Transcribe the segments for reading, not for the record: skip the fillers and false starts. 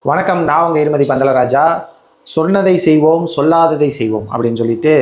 வணக்கம், நான் உங்கள் இருமதி பந்தலராஜா. சொன்னதை செய்வோம், சொல்லாததை செய்வோம் அப்படின்னு சொல்லிட்டு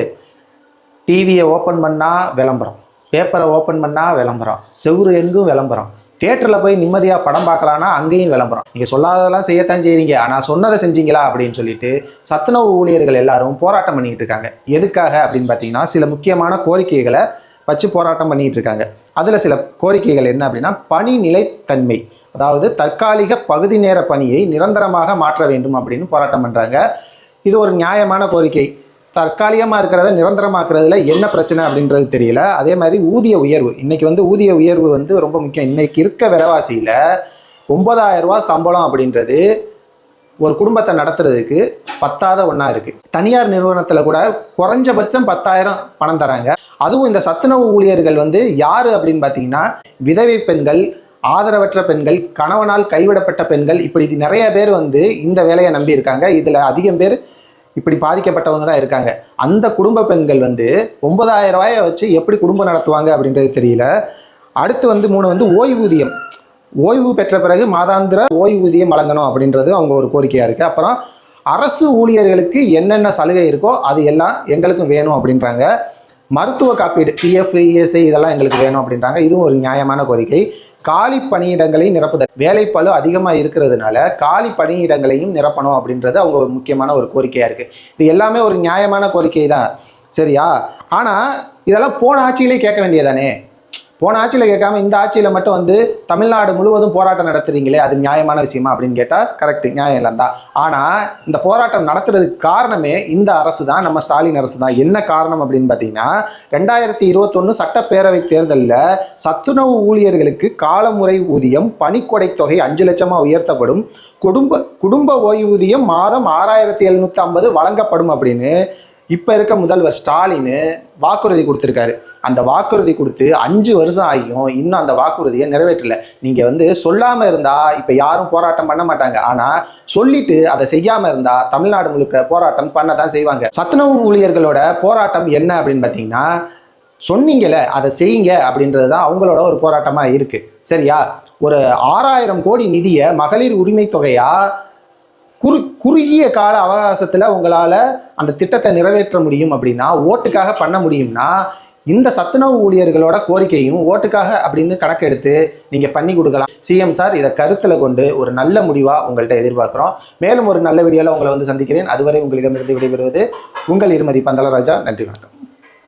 டிவியை ஓப்பன் பண்ணால் விளம்பரம், பேப்பரை ஓப்பன் பண்ணால் விளம்பரம், செவுறு எங்கும் விளம்பரம், தியேட்டரில் போய் நிம்மதியாக படம் பார்க்கலான்னா அங்கேயும் விளம்பரம். நீங்கள் சொல்லாததெல்லாம் செய்யத்தான் செய்கிறீங்க, ஆனால் சொன்னதை செஞ்சீங்களா அப்படின்னு சொல்லிட்டு சத்துணவு ஊழியர்கள் எல்லாரும் போராட்டம் பண்ணிக்கிட்டு இருக்காங்க. எதுக்காக அப்படின்னு பார்த்தீங்கன்னா, சில முக்கியமான கோரிக்கைகளை வச்சு போராட்டம் பண்ணிகிட்டு இருக்காங்க. அதில் சில கோரிக்கைகள் என்ன அப்படின்னா, பணி நிலைத்தன்மை, அதாவது தற்காலிக பகுதி நேர பணியை நிரந்தரமாக மாற்ற வேண்டும் அப்படின்னு போராட்டம் பண்ணுறாங்க. இது ஒரு நியாயமான கோரிக்கை. தற்காலிகமாக இருக்கிறத நிரந்தரமாக்குறதுல என்ன பிரச்சனை அப்படின்றது தெரியல. அதே மாதிரி ஊதிய உயர்வு, இன்றைக்கி ஊதிய உயர்வு ரொம்ப முக்கியம். இன்றைக்கி இருக்க விலைவாசியில் 9,000 ரூபா சம்பளம் அப்படின்றது ஒரு குடும்பத்தை நடத்துறதுக்கு பத்தாத ஒன்றா இருக்குது. தனியார் நிறுவனத்தில் கூட குறைஞ்சபட்சம் 10,000 பணம் தராங்க. அதுவும் இந்த சத்துணவு ஊழியர்கள் யார் அப்படின்னு பார்த்தீங்கன்னா, விதவை பெண்கள், ஆதரவற்ற பெண்கள், கணவனால் கைவிடப்பட்ட பெண்கள், இப்படி நிறைய பேர் இந்த வேலையை நம்பி இருக்காங்க. இதில் அதிகம் பேர் இப்படி பாதிக்கப்பட்டவங்க தான் இருக்காங்க. அந்த குடும்ப பெண்கள் 9,000 ரூபாயை வச்சு எப்படி குடும்பம் நடத்துவாங்க அப்படின்றது தெரியல. அடுத்து 3 ஓய்வூதியம், ஓய்வு பெற்ற பிறகு மாதாந்திர ஓய்வூதியம் வழங்கணும் அப்படின்றது அவங்க ஒரு கோரிக்கையாக இருக்குது. அப்புறம் அரசு ஊழியர்களுக்கு என்னென்ன சலுகை இருக்கோ அது எல்லாம் எங்களுக்கும் வேணும் அப்படின்றாங்க. மருத்துவ காப்பீடு, பிஎஃப், இஎஸ்ஐ இதெல்லாம் எங்களுக்கு வேணும் அப்படின்றாங்க. இதுவும் ஒரு நியாயமான கோரிக்கை. காலி பணியிடங்களை நிரப்புதல், வேலைப்பளு அதிகமாக இருக்கிறதுனால காலி பணியிடங்களையும் நிரப்பணும் அப்படின்றது அவங்க ஒரு முக்கியமான ஒரு கோரிக்கையாக இருக்குது. இது எல்லாமே ஒரு நியாயமான கோரிக்கை தான், சரியா? ஆனால் இதெல்லாம் போன ஆட்சியிலே கேட்க வேண்டியதானே. போன ஆட்சியில் கேட்காம இந்த ஆட்சியில் மட்டும் தமிழ்நாடு முழுவதும் போராட்டம் நடத்துறீங்களே, அது நியாயமான விஷயமா அப்படின்னு கேட்டால் கரெக்டு, நியாயம் இல்லை தான். ஆனால் இந்த போராட்டம் நடத்துறதுக்கு காரணமே இந்த அரசு தான், நம்ம ஸ்டாலின் அரசு தான். என்ன காரணம் அப்படின்னு பார்த்தீங்கன்னா, 2021 சட்டப்பேரவை தேர்தலில் சத்துணவு ஊழியர்களுக்கு காலமுறை ஊதியம், பணிக்கொடை தொகை 5 லட்சமாக உயர்த்தப்படும், குடும்ப ஓய்வூதியம் மாதம் 6,750 வழங்கப்படும் அப்படின்னு இப்போ இருக்க முதல்வர் ஸ்டாலின் வாக்குறுதி கொடுத்துருக்காரு. அந்த வாக்குறுதி கொடுத்து 5 வருஷம் ஆகியும் இன்னும் அந்த வாக்குறுதியை நிறைவேற்றல. நீங்கள் சொல்லாமல் இருந்தால் இப்போ யாரும் போராட்டம் பண்ண மாட்டாங்க. ஆனால் சொல்லிட்டு அதை செய்யாமல் இருந்தால் தமிழ்நாடு முழுக்க போராட்டம் பண்ண தான் செய்வாங்க. சத்துணவு ஊழியர்களோட போராட்டம் என்ன அப்படின்னு பார்த்தீங்கன்னா, சொன்னீங்களே அதை செய்யுங்க அப்படின்றது தான் அவங்களோட ஒரு போராட்டமாக இருக்குது, சரியா? ஒரு 6,000 கோடி நிதியை மகளிர் உரிமை தொகையாக குறுகிய கால அவகாசத்தில் உங்களால் அந்த திட்டத்தை நிறைவேற்ற முடியும் அப்படின்னா, ஓட்டுக்காக பண்ண முடியும்னா, இந்த சத்துணவு ஊழியர்களோட கோரிக்கையும் ஓட்டுக்காக அப்படின்னு கணக்கெடுத்து நீங்கள் பண்ணி கொடுக்கலாம். சிஎம் சார், இதை கருத்தில் கொண்டு ஒரு நல்ல முடிவாக உங்கள்கிட்ட எதிர்பார்க்குறோம். மேலும் ஒரு நல்ல வீடியோவில் உங்களை சந்திக்கிறேன். அதுவரை உங்களிடமிருந்து விடைபெறுவது உங்கள் இருமதி பந்தலராஜா. நன்றி, வணக்கம்.